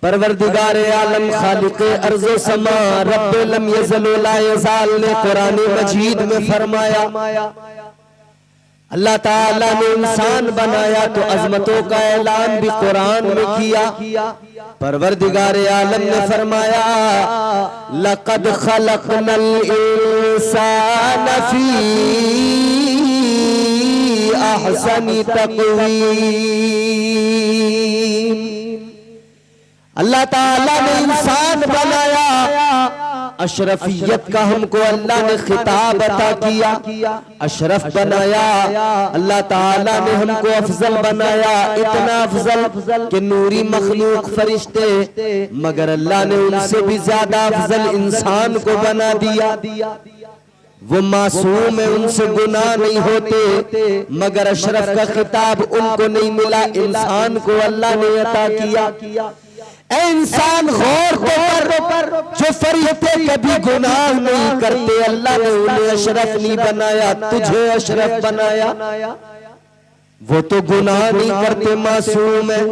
परवरदिगारे आलम खालिक़े अर्ज़ो समा रब्बे लम यज़ल व ला यज़ाल ने कुरान मजीद में फरमाया, अल्लाह ताला ने इंसान बनाया तो अज़मतों का ऐलान भी कुरान में किया। परवरदिगारे आलम ने फरमाया, लक़द ख़लक़नल इंसान फ़ी अहसनी तक़वीम। अल्लाह ताला ने इंसान बनाया, अशरफियत का हमको अल्लाह ने खिताब अता किया, अशरफ बनाया। अल्लाह ताला ने हमको अफजल बनाया, इतना अफजल कि नूरी मखलूक फरिश्ते, मगर अल्लाह ने उनसे भी ज्यादा अफजल इंसान को बना दिया। वो मासूम है, उनसे गुनाह नहीं होते, मगर अशरफ का खिताब उनको नहीं मिला, इंसान को अल्लाह ने अता किया। ऐ इंसान गौर तो कर, जो फरिश्ते कभी गुनाह नहीं करते, अल्लाह ने उन्हें अशरफ नहीं बनाया, तुझे अशरफ बनाया। वो तो गुनाह नहीं करते, मासूम है,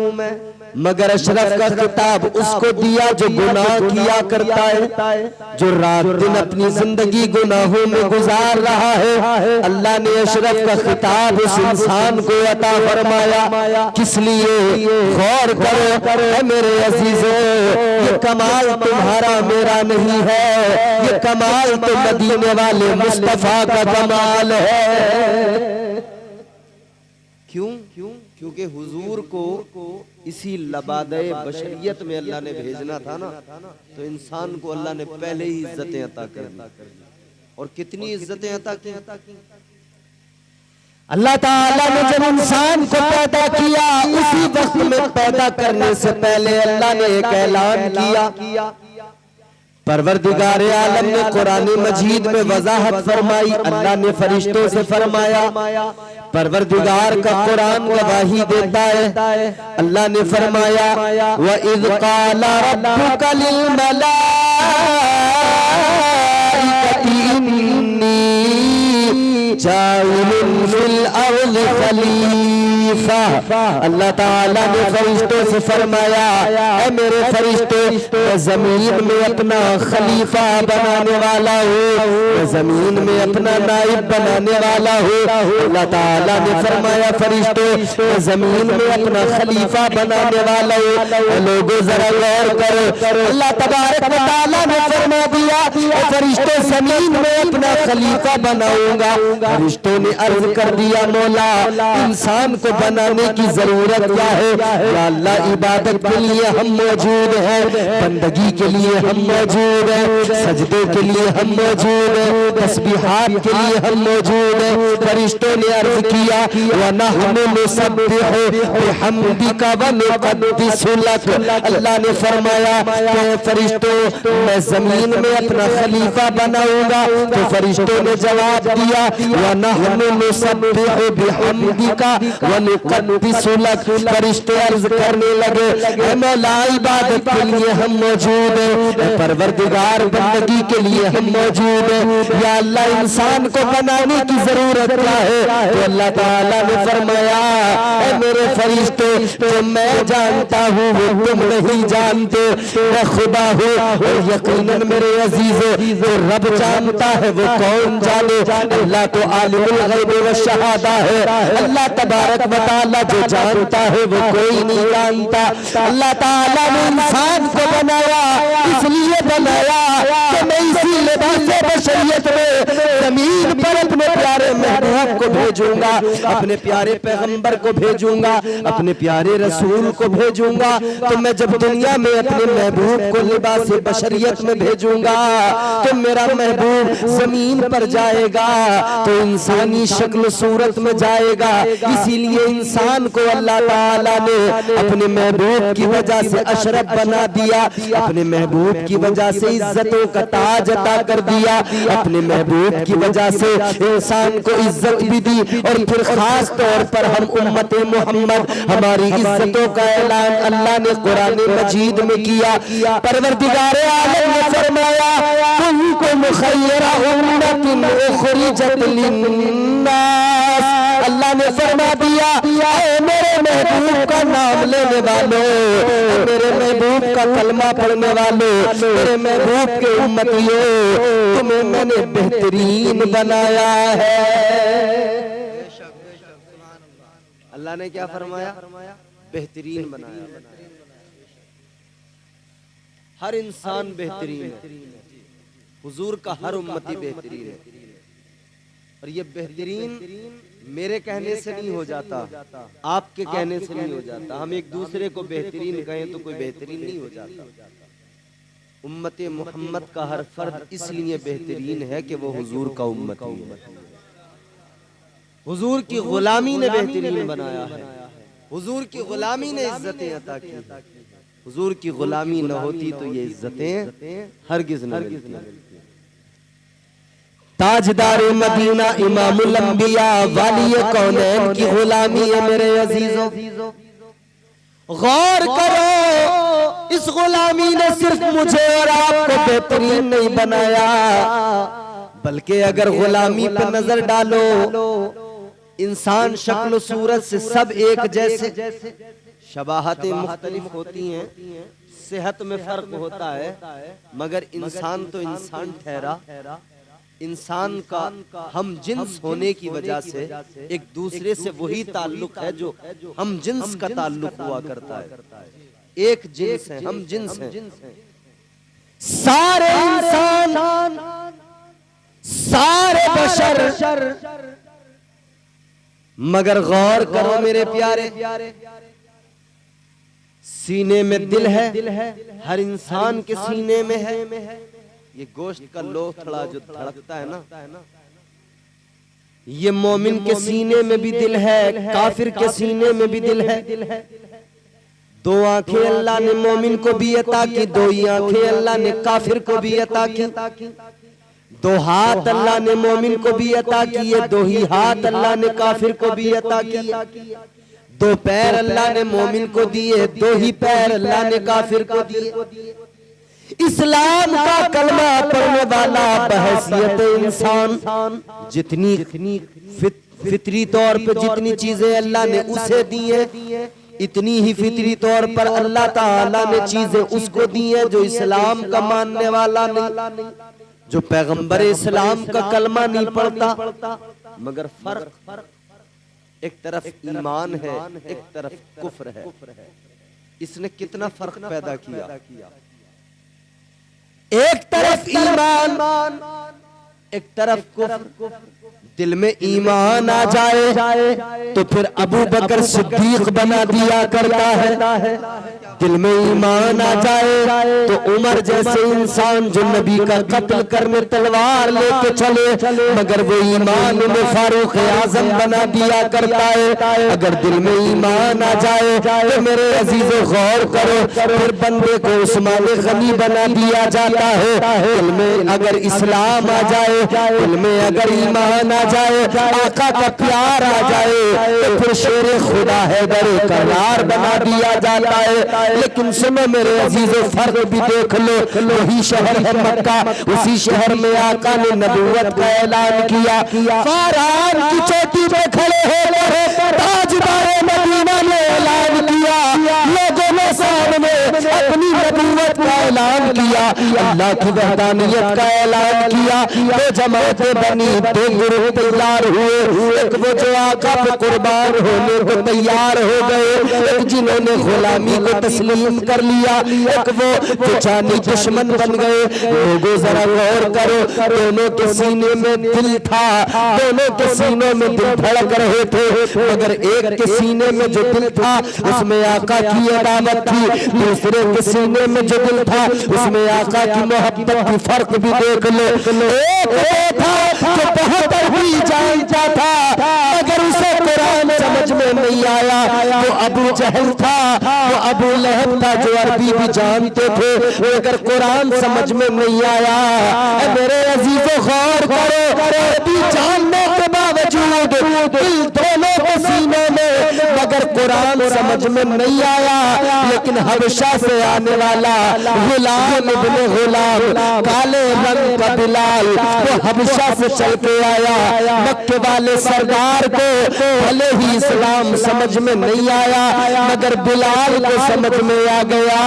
मगर अशरफ का खिताब उसको दिया जो गुनाह किया करता है, जो रात दिन अपनी जिंदगी गुनाहों में गुजार रहा है। अल्लाह ने अशरफ का खिताब उस इंसान को अता फरमाया। किस लिए? गौर करो मेरे अजीजों, ये कमाल तुम्हारा मेरा नहीं है, ये कमाल तो मदीने वाले मुस्तफा का कमाल है। क्यों? क्योंकि हुजूर को इसी लबादे बशरियत में अल्लाह ने भेजना था ना, तो इंसान को अल्लाह ने पहले ही इज्जतें अता कर दी। और कितनी इज्जतें अता की? अल्लाह ताला ने जब इंसान को पैदा किया, उसी वक्त में पैदा करने से पहले अल्लाह ने एक ऐलान किया। परवरदिगारे आलम ने कुरान मजीद में वजाहत फरमाई। अल्लाह ने फरिश्तों से फरमाया, परवरदिगार का कुरान गवाही देता है। अल्लाह ने फरमाया, व इज़ क़ाला रब्बुका लिल मलाइकति इन्नी जाइलुन फिल अर्ज़ि खलीफा। अल्लाह ताला ने फरिश्तों से फरमाया, ऐ मेरे फरिश्ते, मैं जमीन में अपना खलीफा बनाने वाला हूँ, मैं जमीन में अपना नाइब बनाने वाला हूँ। अल्लाह ताला ने फरमाया, फरिश्तों, मैं जमीन में अपना खलीफा बनाने वाला हूँ। लोगों जरा गौर करो, अल्लाह तबारक व तआला ने फरमा दिया, फरिश्तों जमीन में अपना खलीफा बनाऊंगा। फरिश्तों ने अर्ज कर दिया, मौला इंसान को बनाने की जरूरत क्या है? या अल्लाह, इबादत के लिए हम मौजूद हैं, बंदगी के लिए हम मौजूद हैं, सजदे के लिए हम मौजूद हैं, तस्बीहात के लिए हम मौजूद हैं। फरिश्तों ने अर्ज किया, व नहनु नुसब्बिहु बिहम्दिका व नुक़द्दिसु लक। अल्लाह ने फरमाया कि फरिश्तों, मैं जमीन में अपना खलीफा बनाऊंगा। तो फरिश्तों ने जवाब दिया, व नहनु नुसब्बिहु बिहम्दिका व नुक़द्दिसु लक। फरिश्ते अर्ज करने लगे, ऐ मौला, इबादत के लिए हम मौजूद हैं, परवरदिगार बंदगी के लिए हम मौजूद हैं। या अल्लाह, इंसान को बनाने की जरूरत क्या है? तो अल्लाह ताला ने फरमाया, ऐ मेरे फरिश्ते, जो मैं जानता हूँ वो तुम नहीं जानते, मैं खुदा हूँ। और यकीनन मेरे अजीजों, जो रब जानता है वो कौन जाने? अल्लाह तो आलिमुल गैब व शहादा है। अल्लाह तबारक व तआला जो जानता है वो कोई नहीं जानता। अल्लाह ताला ने इंसान को बनाया, इसलिए बनाया कि मैं इसी लिबासे बशरियत में जमीन पर अपने प्यारे महबूब को भेजूंगा, अपने प्यारे पैगंबर को भेजूंगा, अपने प्यारे रसूल को भेजूंगा। तो मैं जब दुनिया में अपने महबूब को लिबासे बशरियत में भेजूंगा, तो मेरा महबूब जमीन पर जाएगा, तो इंसानी शक्ल सूरत में जाएगा। इसीलिए इंसान को अल्लाह ताला ने अपने महबूब की वजह से अशरफ बना दिया, अपने महबूब की वजह से इज्जतों का ताज अता कर दिया, अपने महबूब की वजह से इंसान को इज्जत भी दी। और फिर खास तौर पर हम उम्मत मोहम्मद, हमारी इज्जतों का ऐलान अल्लाह ने कुरान मजीद में किया। परवरदिगारे आलम ने फरमाया, कुंतुम खैरा उम्मतिन उखरिजत लिन्नास। अल्लाह ने फरमा दिया ऐ मेरे महबूब का नाम लेने वालों, मेरे महबूब का कलमा पढ़ने वालों, मेरे महबूब के उम्मतियों, तुम्हें मैंने बेहतरीन बनाया है। अल्लाह ने क्या फरमाया? बेहतरीन बनाया। हर इंसान बेहतरीन है, हुजूर का हर उम्मती बेहतरीन है। और ये बेहतरीन मेरे कहने से नहीं हो जाता, आपके कहने से नहीं हो जाता। हम एक दूसरे को बेहतरीन कहें तो कोई बेहतरीन नहीं हो जाता। उम्मते मोहम्मद का हर फर्द इसलिए बेहतरीन है कि वो हुजूर का उम्मती है। हुजूर की गुलामी ने बेहतरीन बनाया है, हुजूर की गुलामी ने इज्जतें अता की। हुजूर की गुलामी न होती तो ये इज्जतें हरगिज न मिलती। ताजदार मदीना इमामुल अंबिया वाली कौनैन की गुलामी है मेरे अजीजों। गौर करो, इस गुलामी ने सिर्फ मुझे और आपको बेहतरीन नहीं बनाया, बल्कि अगर गुलामी पे नजर डालो, इंसान शक्ल सूरत से सब एक जैसे, शबाहतें मुख्तलिफ होती हैं, सेहत में फर्क होता है, मगर इंसान तो इंसान ठहरा। इंसान का हम जिन्स होने की वजह से एक दूसरे से वही ताल्लुक है जो हम जिन्स का ताल्लुक हुआ करता है। एक जिन्स है, हम जिन्स हैं। सारे इंसान, सारे बशर, मगर गौर करो मेरे प्यारे, सीने में दिल है, हर इंसान के सीने में है। ये गोश्त का लोथड़ा जो धड़कता है ना, ये मोमिन के सीने में भी दिल है, काफिर के सीने में भी दिल है। दो आंखें अल्लाह ने मोमिन को भी अता की, दो ही आंखें अल्लाह ने काफिर को भी अता की। दो हाथ अल्लाह ने मोमिन को भी अता किए, दो ही हाथ अल्लाह ने काफिर को भी अता किए। दो पैर अल्लाह ने मोमिन को दिए, दो ही पैर अल्लाह ने काफिर को दिए। इस्लाम का कलमा पढ़ने वाला बहैसियत इंसान जितनी फितरी तौर पे जितनी चीजें अल्लाह ने उसे दी है, इतनी ही फितरी तौर पर अल्लाह ताला ने चीजें उसको दी है जो इस्लाम का मानने वाला नहीं, जो पैगंबर इस्लाम का कलमा नहीं पढ़ता। मगर फर्क, एक तरफ ईमान है, एक तरफ कुफ्र है। इसने कितना फर्क पैदा किया। एक तरफ ईमान, एक तरफ कुफ्र। दिल में ईमान आ जाए तो फिर अबू बकर सिद्दीक बना दिया करता है। दिल में ईमान आ जाए तो उमर जैसे इंसान जो नबी का कत्ल करने तलवार लेके चले, मगर वो ईमान में फारूक आजम बना दिया करता है। अगर दिल में ईमान आ जाए तो मेरे अजीजों गौर करो, फिर बंदे को उस्मान गनी बना दिया जाता है। दिल में अगर इस्लाम आ जाए, दिल में अगर ईमान आ जाए, आका का प्यार आ जाए तो फिर शेर खुदा हैदर करार बना दिया जाता है। लेकिन सुनो मेरे अजीजों, फर्क भी देख लो, वही शहर है मक्का, उसी शहर में आका ने नबूवत का ऐलान किया। फारान की चोटी पे खड़े होकर ताजदार मदीना ने ऐलान किया, लोगों ने सामने अपनी नबूवत का ऐलान किया, अल्लाह की वहदानियत का ऐलान किया। दो जमातें बनी, दो ग्रुप तैयार हुए, एक वो जो आका पे कुर्बान होने को तैयार हो गए, एक जिन्होंने गुलामी को तस्लीम कर लिया, एक वो जो जानी दुश्मन बन गए। लोगों जरा गौर करो, दोनों के सीने में दिल था, दोनों के सीनों में दिल धड़क रहे थे, मगर एक के सीने में जो दिल था उसमें आका की अदावत थी, दूसरे के सीने में जो दिल था उसमें आका की मोहब्बत की। फर्क भी देख लो, एक वो था जो बहुत ही जानता था मगर उसे कुरान समझ में नहीं आया, वो अबू जहल था, वो अबू लहब था जो अरबी भी जानते थे मगर कुरान समझ में नहीं आया। मेरे अजीजों गौर करो, अरबी जानने के बावजूद दिल दोनों के सीनों में मगर कुरान समझ में नहीं आया, लेकिन हबशा से आने वाला गुलाम इब्ने गुलाम काले रंग का बिलाल वो हबशा से चल के आया। मक्के वाले सरदार को भले ही इस्लाम समझ में नहीं आया, मगर बिलाल को समझ में आ गया।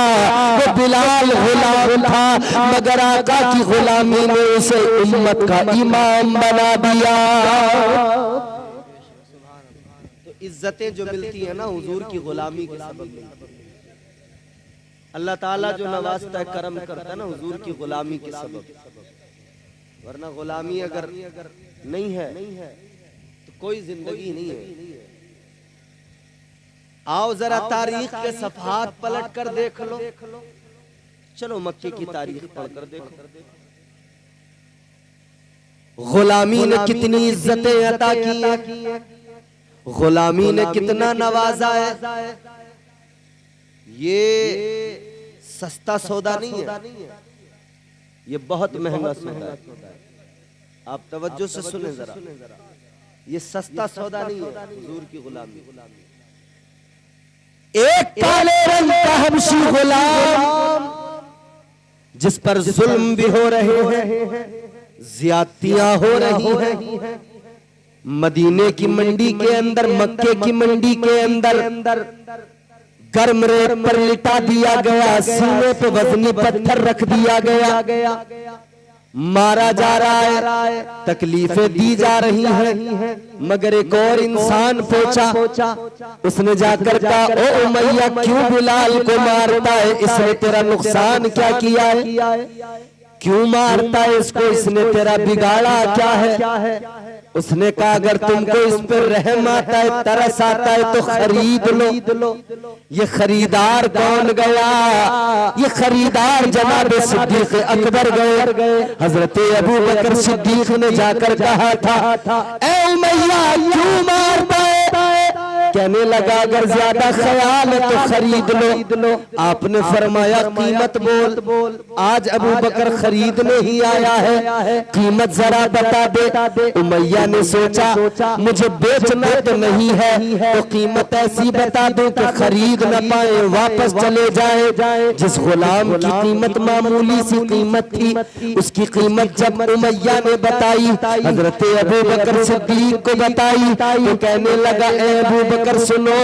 वो बिलाल गुलाम था, मगर आका की गुलामी ने उसे उम्मत का इमाम बना दिया। तो इज्जतें जो मिलती है ना हुजूर की गुलामी के सबब मिलती है। अल्लाह ताला जो नवाजता है, करम करता है ना हुजूर की गुलामी के सबब, वरना गुलामी अगर नहीं है तो कोई जिंदगी नहीं है। आओ जरा तारीख के सफहात पलट कर देख लो। चलो मक्के की तारीख पढ़कर देखो। गुलामी ने कितनी इज्जतें अता की है, गुलामी ने कितना नवाजा है। ये सस्ता सौदा नहीं है, ये बहुत महंगा सौदा है। आप तवज्जो से सुने जरा, ये सस्ता सौदा नहीं है हुजूर की गुलामी। एक काले रंग का हबशी गुलाम जिस पर जुल्म भी हो रहे हैं, ज्यादतियां हो रही हैं, मदीने की मंडी के अंदर, मक्के की मंडी के अंदर गर्म रेत पर लिटा दिया गया, सीने पे वजनी पत्थर रख दिया गया, मारा जा रहा है, तकलीफें दी जा रही हैं, मगर एक और इंसान पहुंचा, उसने जाकर कहा, ओ उमैया क्यों बिलाल को मारता है, इसने तेरा नुकसान क्या किया है, क्यों मारता है इसको, इसने तेरा बिगाड़ा क्या है। उसने कहा अगर तुमको इस पर रहम आता है, तरस आता है तो खरीद लो। ये खरीदार कौन गया, ये खरीदार जनाब सिद्दीक अकबर गए। हजरत अबू बकर सिद्दीक ने जाकर कहा था, ए उमैया क्यों मारता है, कहने लगा अगर ज्यादा ख्याल है तो खरीद लो। आपने फरमाया कीमत बोल। आज अबू बकर खरीदने ही आया है, कीमत जरा बता दे। उमैया ने सोचा मुझे बेचना तो नहीं है, तो कीमत ऐसी बता दूं कि खरीद न पाए, वापस चले जाए। जिस गुलाम की कीमत मामूली सी कीमत थी, उसकी कीमत जब उमैया ने बताई, हजरत अबू बकर सिद्दीक को बताई, तो कहने लगा ए अबू बकर सुनो,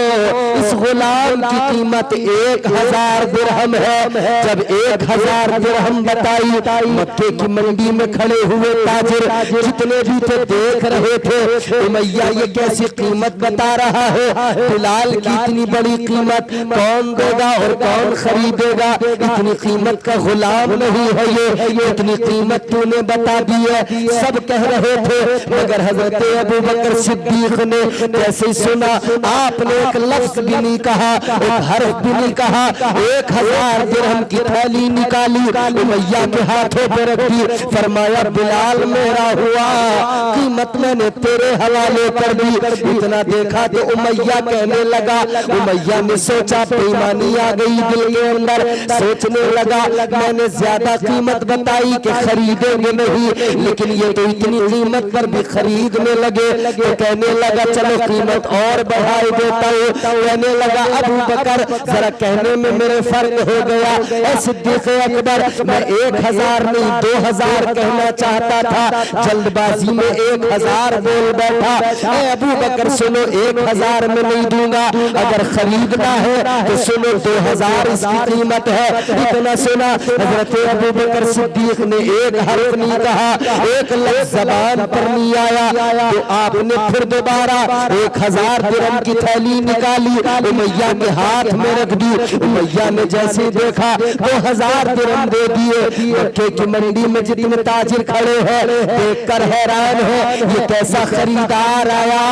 इस गुलाम की कीमत 1000 दिरहम है। जब 1000 दिरहम बताई, मक्के की मंडी में खड़े हुए ताजिर जितने भी थे देख रहे थे, उमैया ये कैसी कीमत बता रहा है, बिलाल की इतनी बड़ी कीमत कौन देगा और कौन खरीदेगा, इतनी कीमत का गुलाम नहीं है ये, इतनी कीमत तूने बता दी है। सब कह रहे थे, मगर हजरत अबू बकर सिद्दीक ने जैसे सुना, आपने एक लफ्ज भी नहीं कहा, एक हर्फ भी नहीं कहा, 1000 दिरहम की थैली निकाली, उमैया के हाथों पर रख दी, फरमाया बिलाल मेरा हुआ, कीमत मैंने तेरे हवाले कर दी। इतना देखा तो उमैया कहने लगा, उमैया ने सोचा बेईमानी आ गई दिल के अंदर, सोचने लगा मैंने ज्यादा कीमत बताई कि खरीदेंगे नहीं, लेकिन ये तो इतनी कीमत पर भी खरीदने लगे। तो कहने लगा चलो कीमत और बढ़ाई देता हूँ। कहने लगा अबू बकर जरा कहने में मेरे फर्क हो गया, ऐ सिद्दीक अकबर मैं 1000 नहीं 2000 कहना चाहता था, जल्दबाजी में 1000 बोल बैठा। ऐ अबू बकर सुनो, 1000 में नहीं दूंगा, अगर खरीदना है तो सुनो 2000 इसकी कीमत है। इतना सुना, हजरत अबू बकर सिद्दीक ने एक हर्फ नहीं कहा, एक लफ्ज ज़बान पर नहीं आया, तो आपने फिर दोबारा 1000 दिरहम की थैली निकाली, उमैया के हाथ में रख दी। उमैया ने जैसे देखा 2000 दिरहम दे दिए। मक्के की मंडी में जितने ताजिर खड़े हैं देखकर हैरान है, ये कैसा खरीदार आया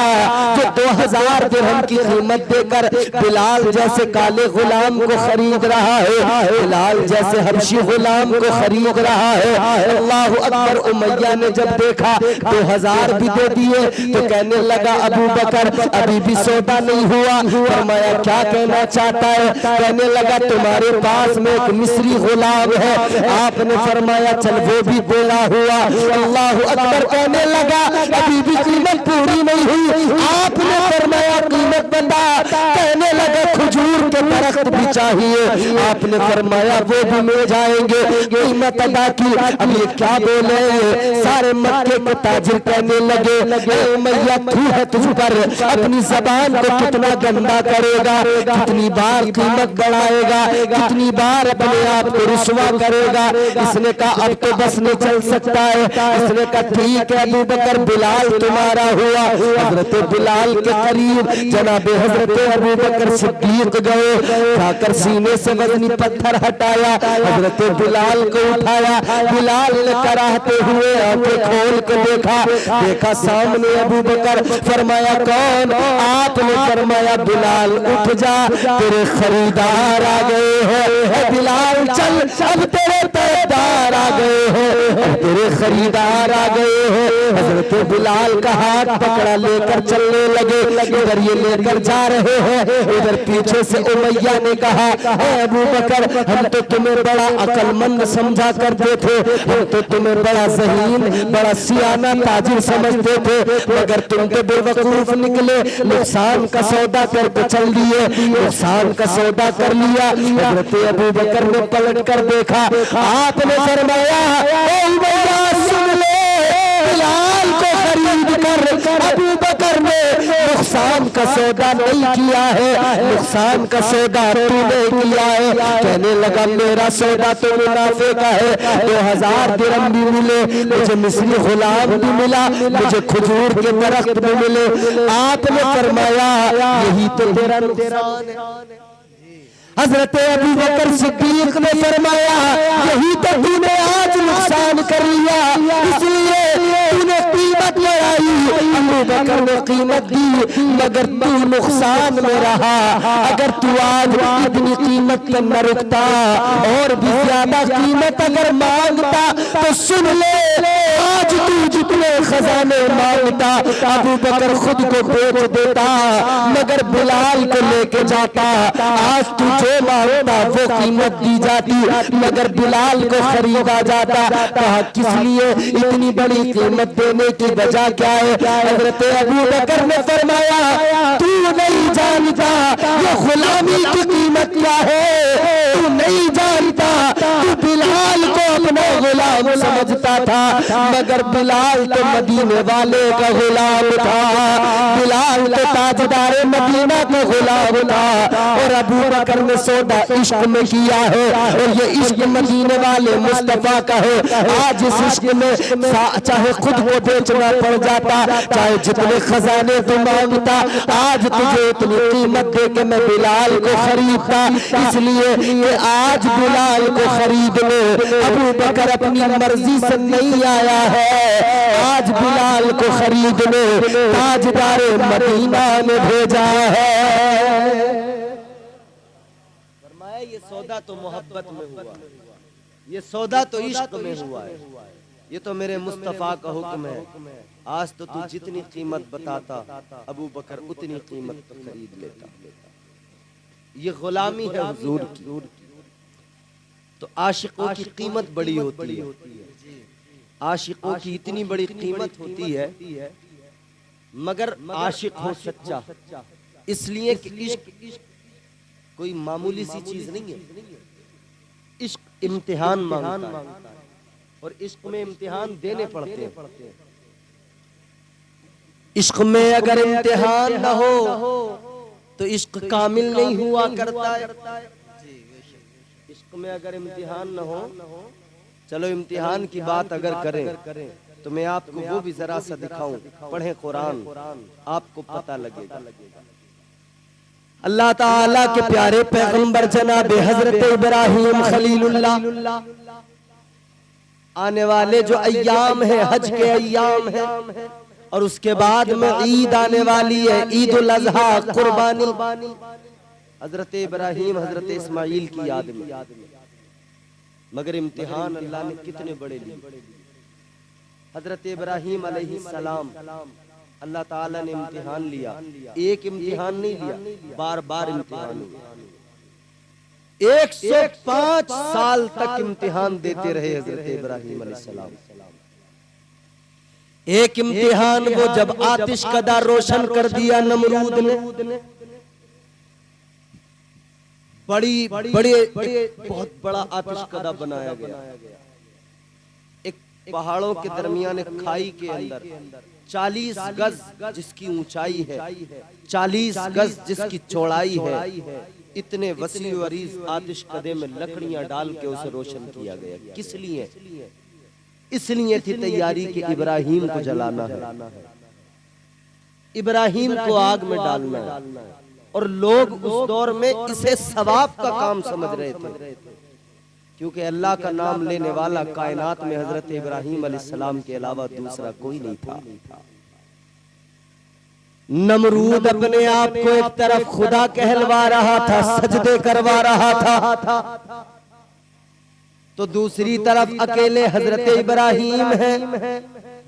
जो 2000 दिरहम की कीमत देकर बिलाल जैसे काले गुलाम को खरीद रहा है, बिलाल जैसे हबशी गुलाम को खरीद रहा है। अल्लाह अकबर। उमैया ने जब देखा 2000 भी दे दिए, तो कहने लगा अबू बकर अभी भी सौदा सौदा नहीं हुआ। फरमाया क्या कहना चाहता है? कहने लगा तुम्हारे पास में एक मिस्री गुलाम है। आपने फरमाया चल वो भी तेरा हुआ। अल्लाह अकबर कहने लगा अभी भी कीमत पूरी नहीं हुई। आपने फरमाया कीमत बता। कहने लगा खजूर के दरख्त भी चाहिए। आपने फरमाया वो भी मिल जाएंगे। कीमत अदा की। अब ये क्या बोले? सारे मक्के के ताजिर कहने लगे मैया तू है तुझ पर अपनी जबान को कितना गंदा करेगा, कितनी बार कीमत बढ़ाएगा, कितनी बार अपने आप को रुसवा करेगा। इसने कहा अब तो बस नहीं चल सकता है। इसने कहा ठीक है अबू बकर बिलाल तुम्हारा हुआ। हजरत बिलाल के करीब जनाब हजरत अबू बकर सिद्दीक गए। खाकर सीने से वजनी पत्थर हटाया, हजरत बिलाल को उठाया। बिलाल ने कराहते हुए आंखें खोल के देखा सामने अबू बकर। फरमाया कौन? आपने फरमाया बिलाल उठ जा तेरे खरीदार आ गए हैं। बिलाल चल अब तेरे पैदार आ गए हैं, तेरे खरीदार आ गए हैं। हजरत बिलाल का हाथ पकड़ा लेकर चलने लगे। इधर ये लेकर जा रहे हैं, इधर पीछे से उमैया ने कहा अबू बकर हम तो तुम्हें बड़ा अकलमंद समझा करते थे, हम तो तुम्हें बड़ा ज़हीन बड़ा सियाना ताजिर समझते थे, मगर तुम तो बेवकूफ निकले। नुकसान का सौदा करके चल दिए, नुकसान का सौदा कर लिया। हजरत अबू बकर ने पलट कर देखा। आपने फरमाया ओ उमैया सुन ले, बिलाल को खरीद कर अबू बकर ने नुकसान का सौदा नहीं किया है, नुकसान का सौदा तूने किया है। कहने लगा मेरा सौदा तो मुनाफे का है। 2000 दिरहम भी मिले, मुझे मिस्री गुलाम भी मिला, मुझे खजूर के दरख्त भी मिले। आपने फरमाया यही तो तेरा नुकसान है। हजरत अबू बकर सिद्दीक ने फरमाया यही तो तूने आज नुकसान कर लिया, इसलिए तूने कीमत लगाई। अबू बकर ने कीमत दी मगर तू नुकसान में रहा। अगर तू आज इतनी कीमत पर न रुकता और भी ज्यादा कीमत अगर मांगता तो सुन ले आज तू जितने खजाने मांगता अबू बकर खुद को बेच देता मगर बिलाल को लेके जाता। आज तू जो मांगता वो कीमत दी जाती मगर बिलाल को खरीदा जाता। कहा किस लिए इतनी बड़ी कीमत देने की वजह क्या है? हजरत अबू बकर ने फरमाया तू नहीं जानता ये गुलामी की कीमत क्या है, तू नहीं जानता। तू बिलाल को अपना गुलाम समझता था मगर बिलाल तो मदीने वाले का गुलाम था, बिलाल तो ताजदार मदीना का गुलाम था। और अबू बकर ने सौदा इश्क में किया है और ये इश्क मदीने वाले मुस्तफा का है। आज इस इश्क में चाहे खुद को बेचना पड़ जाता, चाहे जितने खजाने तो मांगता, आज तुझे इतनी कीमत दे के मैं बिलाल को खरीदता। इसलिए कि आज बिलाल को खरीदने अबू बकर अपनी मर्जी से नहीं आया है, आज बिलाल को खरीदने ताजदार मदीना ने भेजा है। फरमाया ये सौदा तो मोहब्बत में हुआ, ये सौदा तो इश्क में हुआ है, ये तो मेरे मुस्तफा का हुक्म है। आज तो तू जितनी कीमत बताता अबू बकर उतनी कीमत तो खरीद लेता। ये गुलामी है हुजूर की। तो आशिकों की कीमत बड़ी होती है, आशिकों की इतनी बड़ी कीमत होती है मगर आशिक हो सच्चा, इसलिए कि इश्क कोई मामूली सी चीज नहीं है। इश्क इम्तिहान मांगता है और इश्क में इम्तिहान देने पड़ते हैं। इश्क में अगर इम्तिहान न हो तो इश्क कामिल नहीं हुआ करता है। इश्क में अगर इम्तिहान न हो, चलो इम्तिहान की बात अगर करें तो मैं आपको वो भी जरा सा दिखाऊं। पढ़ें कुरान, आपको पता लगेगा। अल्लाह ताला के प्यारे पैगंबर जनाब हजरत इब्राहिम खलीलुल्लाह आने वाले जो अय्याम है हज के अय्याम है और उसके बाद में ईद आने वाली है, ईद उल अज़हा कुर्बानी। हजरत इब्राहिम हजरत इस्माइल की याद में मगर इम्तिहान अल्लाह ने कितने बड़े लिए। हजरत इब्राहिम अलैहिस्सलाम अल्लाह ताला ने इम्तिहान लिया, एक इम्तिहान नहीं लिया, बार बार इम्तिहान लिया। 105 साल तक इम्तिहान देते रहे हजरत इब्राहिम अलैहिस्सलाम। एक इम्तिहान वो जब आतिश कदा रोशन कर दिया नमरूद ने, बड़े बहुत बड़ा आतिश कदा बनाया गया। एक पहाड़ों के दरमियान एक खाई के अंदर 40 गज जिसकी ऊंचाई है, 40 गज जिसकी चौड़ाई है, इतने वसी व अरीज आतिश कदे में लकड़ियां डाल के उसे रोशन किया गया। किस लिए? इसलिए थी तैयारी कि इब्राहिम को जलाना है, इब्राहिम को आग में डालना है। और लोग उस दौर में इसे सवाब का काम समझ रहे थे, क्योंकि अल्लाह का नाम लेने वाला कायनात में हजरत इब्राहिम अलैहिस्सलाम के अलावा दूसरा कोई नहीं था। नमरूद अपने आप को एक तरफ खुदा कहलवा रहा था, सजदे करवा रहा था, तो दूसरी तरफ अकेले हजरत इब्राहिम हैं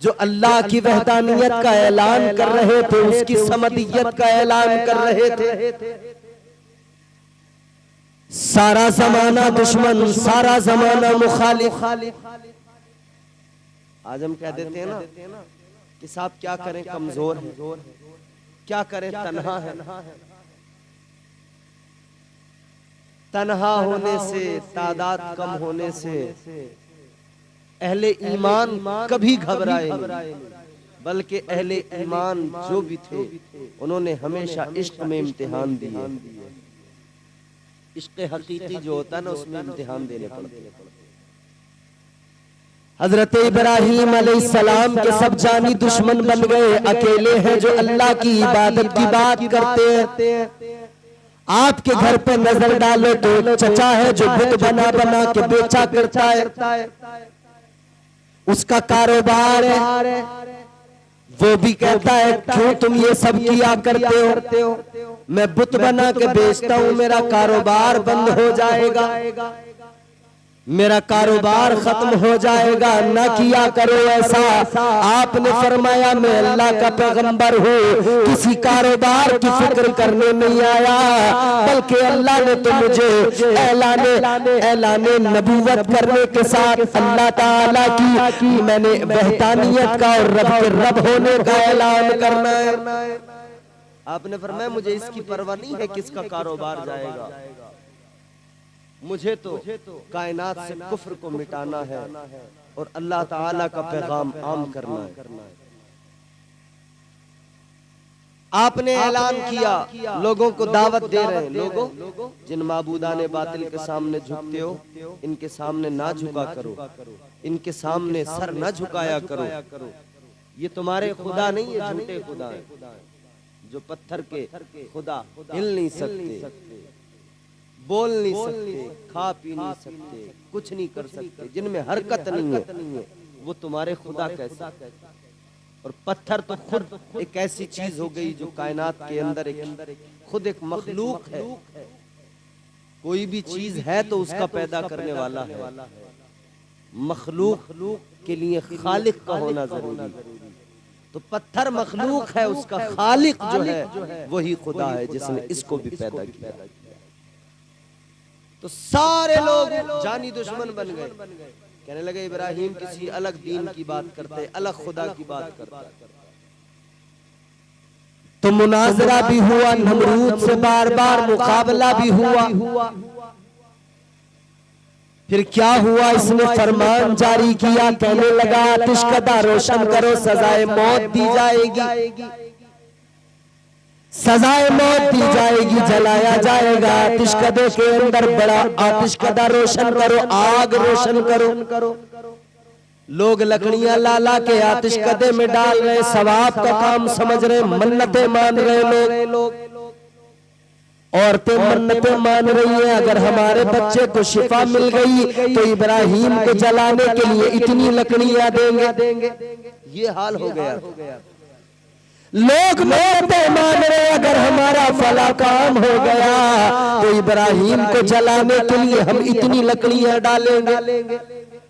जो अल्लाह की वहदानियत का ऐलान कर रहे थे, उसकी समदियत का ऐलान कर रहे थे। सारा जमाना दुश्मन, सारा जमाना मुखालिफ। आज हम कह देते हैं ना कि साहब क्या करें, कमजोर है, क्या करें, तन्हा है। तन्हा होने से, तादाद कम होने से अहले ईमान कभी घबराए नहीं, बल्कि अहले ईमान जो भी थे उन्होंने हमेशा इश्क में इम्तिहान दिए। इश्क हकीकी जो होता है ना, उसमें इम्तिहान देने पड़ते हैं। हजरत इब्राहिम अलैहिस्सलाम के सब जानी दुश्मन बन गए, अकेले हैं जो अल्लाह की इबादत की बात करते हैं। आपके घर पे नजर डालो तो चचा है जो बुत बना बना के बेचा करता है, उसका कारोबार है, वो भी कहता है क्यों तुम ये सब किया करते हो, मैं बुत बना के बेचता हूं, मेरा कारोबार बंद हो जाएगा, मेरा कारोबार खत्म हो जाएगा, न किया करो ऐसा। आपने फरमाया मैं अल्लाह का पैगंबर हूँ, किसी कारोबार की फिक्र करने नहीं आया, बल्कि अल्लाह ने तो मुझे ऐलाने नबूवत करने के साथ अल्लाह ताला की मैंने वहदानियत का और रब के रब होने का ऐलान करना है। आपने फरमाया मुझे इसकी परवाह नहीं है किसका कारोबार जाएगा, मुझे तो कायनात से कुफ्र को मिटाना है और अल्लाह ताला का पैगाम आम करना है। आपने ऐलान किया, लोगों को दावत दे रहे हैं, लोगों जिन माबूदाने बातिल के सामने झुकते हो, इनके सामने ना झुका करो, इनके सामने सर ना झुकाया करो। ये तुम्हारे खुदा नहीं है, झूठे खुदा है, जो पत्थर के खुदा हिल नहीं सकते, बोल नहीं सकते, खा पी नहीं सकते, कुछ नहीं कर सकते, जिनमें हरकत नहीं है, वो तुम्हारे खुदा कैसा? और पत्थर तो खुद एक ऐसी चीज हो गई जो कायनात के अंदर खुद एक मखलूक है। कोई भी चीज है तो उसका पैदा करने वाला है, मखलूक के लिए खालिक का होना जरूरी। तो पत्थर मखलूक है, उसका खालिक जो है वही खुदा है जिसने इसको भी पैदा किया। तो सारे लोग जानी दुश्मन बन गए, कहने लगे इब्राहिम किसी अलग दीन की बात करते, अलग खुदा की बात करते। तो मुनाजरा भी हुआ, नमरूद से बार बार मुकाबला भी हुआ। फिर क्या हुआ, इसने फरमान जारी किया, कहने लगा आतिश कदा रोशन करो, सजाए मौत दी जाएगी, सजाए मौत दी जाएगी, जलाया जाएगा आतिशकदे के अंदर। बड़ा आतिशकदा रोशन करो, आग रोशन करो। लोग लकड़ियां ला ला के आतिशकदे में डाल रहे, सवाब का काम समझ रहे, मन्नतें मान रहे लोग। औरतें मन्नतें मान रही हैं, अगर हमारे बच्चे को शिफा मिल गई तो इब्राहिम को जलाने के लिए इतनी लकड़ियां देंगे। ये हाल हो गया। लोग मन्नतें मान रहे, अगर हमारा फला काम हो गया तो इब्राहिम को जलाने के लिए हम इतनी लकड़ियां डालेंगे।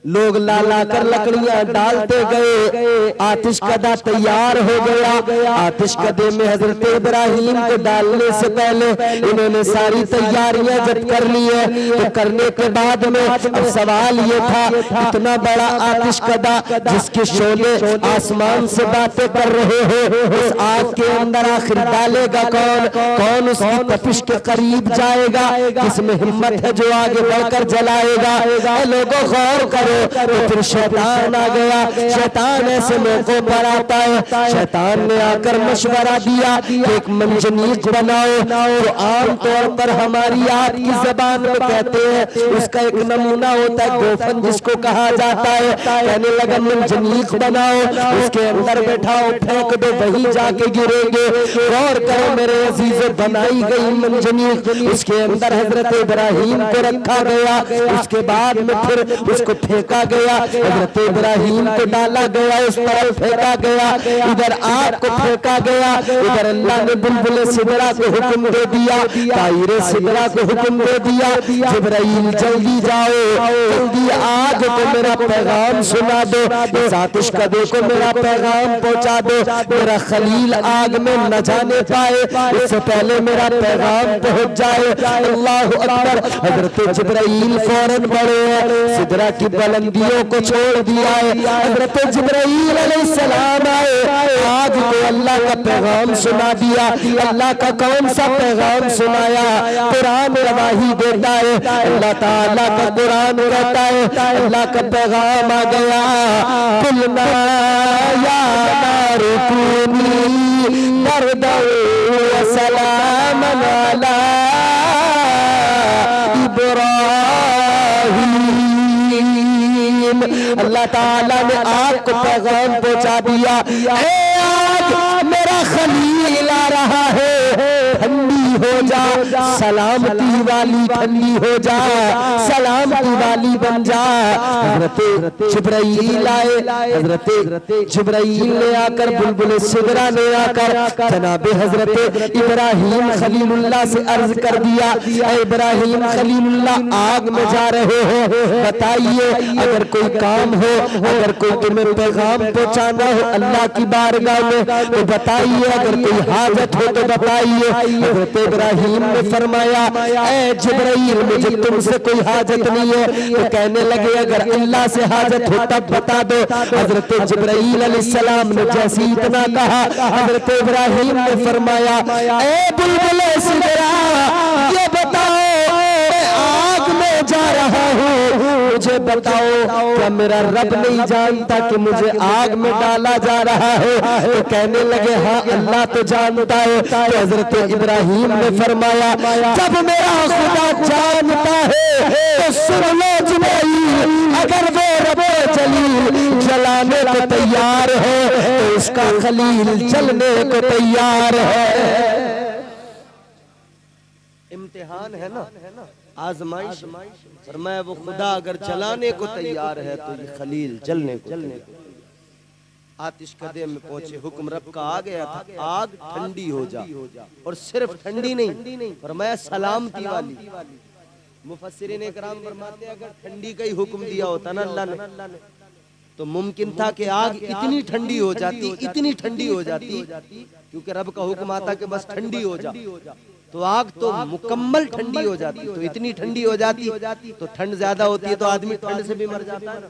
लोग ला ला कर लकड़ियां डालते गए, आतिश कदा तैयार हो गया। आतिश कदे में हजरत इब्राहिम को डालने से पहले इन्होंने सारी तैयारियां जब कर ली है, तो करने के बाद में अब सवाल ये था, इतना बड़ा आतिश कदा जिसके शोले आसमान से बातें कर रहे हो, उस आग के अंदर आखिर डालेगा कौन? कौन उसकी तपिश के करीब जाएगा? किसमें हिम्मत है जो आगे बढ़कर जलाएगा? लोगों गौर करो। तो फिर शैतान आ गया। शैतान ऐसे मौकों पर आता है, शैतान ने आकर मशवरा दिया कि एक मंजनीक बनाओ, जो आम तौर पर हमारी आपकी जबान में कहते हैं, उसका एक नमूना होता है गोफन जिसको कहा जाता है। कहने लगा मंजनीक बनाओ, उसके अंदर बैठाओ, फेंक दो, वही जाके गिरेंगे। गौर करो मेरे अजीजों, बनाई गई मंजनीक, उसके अंदर हजरत इब्राहिम को रखा गया। उसके बाद में फिर उसको फेंका गया, हजरत इब्राहिम को डाला गया, उस तरफ फेंका गया, इधर आग को फेंका गया, इधर अल्लाह ने बुलबुल सिदरा को हुक्म दे दिया, तायरे सिदरा को हुक्म दे दिया, जिब्राइल जल्दी जाओ, जल्दी आग को मेरा पैगाम सुना दो, इस आतिश कदे को मेरा पैगाम पहुंचा दो, मेरा खलील आग में न जाने पाए, इससे पहले मेरा पैगाम पहुंच जाए। अल्लाहु अकबर। हजरत जिब्राइल फौरन बढ़े हैं, सिदरा की बुलंदियों को छोड़ दिया है। हजरत जिब्राइल अलैहिस्सलाम आए, आग को अल्लाह का पैगाम सुना दिया। अल्लाह का कौन सा पैगाम सुनाया? कुरान गवाही देता है, अल्लाह ताला का कुरान कहता है, अल्लाह का पैगाम आ गया, कुलना या नार कूनी बरदन व सलामन अला अल्लाह ताला ने आग को पैगाम पहुंचा दिया, ए आग मेरा खलील आ रहा है, ठंडी हो जा, सलामती वाली ठंडी हो जा, सलामती वाली बन जा। हजरत जिब्राइल आए, हजरत जिब्राइल ने आकर बुलबुल सिदरा ने आकर जनाबे हजरत इब्राहिम खलीलुल्लाह से अर्ज कर दिया, इब्राहिम खलीलुल्लाह आग में जा रहे हो, बताइए अगर कोई काम हो, अगर कोई तुम्हें पैगाम पहुंचाना हो अल्लाह की बारगाह में तो बताइए, अगर कोई हाजत हो तो बताइए। हजरत इब्राहिम ने फरमाया, ऐ जिब्राइल मुझे तुमसे कोई हाजत नहीं है। तो कहने लगे अगर अल्लाह से हाजत हो तब बता दो। हजरत जिब्राइल अलैहिस्सलाम ने जैसे इतना कहा, हजरत इब्राहिम ने फरमाया, ऐ बुलबुल सिदरा ये बताओ, मैं आग में जा रहा हूँ, मुझे बताओ क्या मेरा रब नहीं जानता कि मुझे आग में डाला जा रहा है? तो कहने लगे हाँ अल्लाह तो जानता है। तो हजरत इब्राहिम ने फरमाया, जब मेरा खुदा जानता है तो सुन लो जिब्राइल, अगर वो रब्बे जलील जलाने को तैयार है तो उसका खलील जलने को तैयार है। इम्तिहान है ना, आजमाइश। फरमाया वो खुदा अगर जलाने को तैयार है तो ये खलील जलने को। आतिश कदे में पहुंचे, हुक्म रब का आ गया था, आग ठंडी हो जा, और सिर्फ ठंडी नहीं, फरमाया सलामती वाली। मुफस्सिरीन इकराम फरमाते हैं अगर ठंडी का ही हुक्म दिया होता ना अल्लाह ने तो मुमकिन था कि आग इतनी ठंडी हो जाती, इतनी ठंडी हो जाती, क्योंकि रब का हुक्म आता कि बस ठंडी हो जा, तो आग तो मुकम्मल ठंडी हो जाती। तो इतनी ठंडी हो जाती तो ठंड ज्यादा होती है तो आदमी ठंड से भी मर जाता है,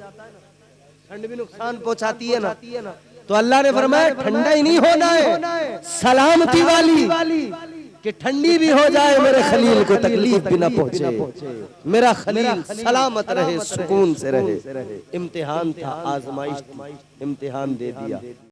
ठंड भी नुकसान पहुंचाती है ना। तो अल्लाह ने फरमाया ठंडा ही नहीं होना है, सलामती वाली कि ठंडी भी हो जाए, मेरे खलील को तकलीफ भी ना पहुंचे, मेरा खलील सलामत रहे, सुकून से रहे। इम्तिहान था, आजमाइश, इम्तिहान दे दिया।